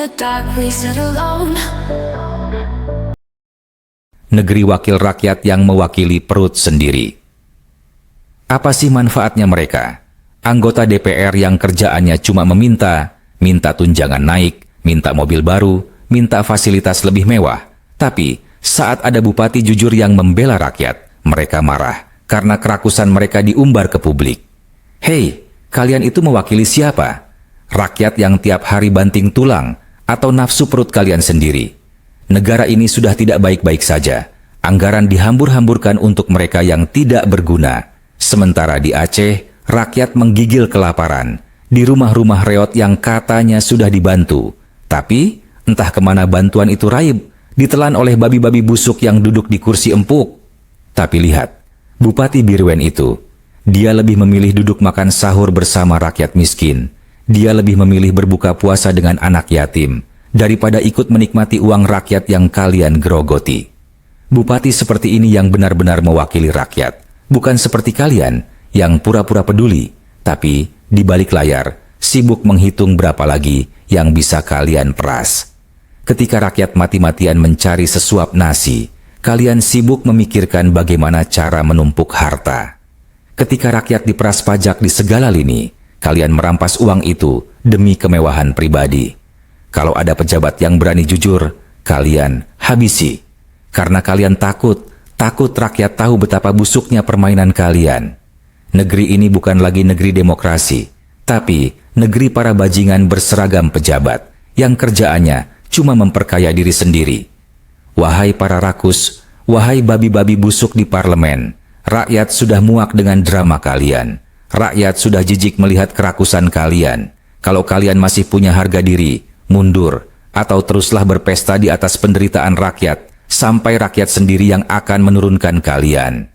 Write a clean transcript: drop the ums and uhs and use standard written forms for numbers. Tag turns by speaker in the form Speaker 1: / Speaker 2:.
Speaker 1: the dark we sit alone.
Speaker 2: Negeri wakil rakyat yang mewakili perut sendiri. Apa sih manfaatnya mereka? Anggota DPR yang kerjaannya cuma minta tunjangan naik, minta mobil baru, minta fasilitas lebih mewah. Tapi saat ada bupati jujur yang membela rakyat, mereka marah karena kerakusan mereka diumbar ke publik. Hei, kalian itu mewakili siapa? Rakyat yang tiap hari banting tulang atau nafsu perut kalian sendiri? Negara ini sudah tidak baik-baik saja. Anggaran dihambur-hamburkan untuk mereka yang tidak berguna. Sementara di Aceh, rakyat menggigil kelaparan. Di rumah-rumah reot yang katanya sudah dibantu. Tapi, entah kemana bantuan itu raib, ditelan oleh babi-babi busuk yang duduk di kursi empuk. Tapi lihat, Bupati Birwen itu, dia lebih memilih duduk makan sahur bersama rakyat miskin. Dia lebih memilih berbuka puasa dengan anak yatim, daripada ikut menikmati uang rakyat yang kalian gerogoti. Bupati seperti ini yang benar-benar mewakili rakyat, bukan seperti kalian yang pura-pura peduli, tapi di balik layar sibuk menghitung berapa lagi yang bisa kalian peras. Ketika rakyat mati-matian mencari sesuap nasi, kalian sibuk memikirkan bagaimana cara menumpuk harta. Ketika rakyat diperas pajak di segala lini, kalian merampas uang itu demi kemewahan pribadi. Kalau ada pejabat yang berani jujur, kalian habisi. Karena kalian takut rakyat tahu betapa busuknya permainan kalian. Negeri ini bukan lagi negeri demokrasi, tapi negeri para bajingan berseragam pejabat yang kerjaannya cuma memperkaya diri sendiri. Wahai para rakus, wahai babi-babi busuk di parlemen, rakyat sudah muak dengan drama kalian. Rakyat sudah jijik melihat kerakusan kalian. Kalau kalian masih punya harga diri, mundur, atau teruslah berpesta di atas penderitaan rakyat, sampai rakyat sendiri yang akan menurunkan kalian.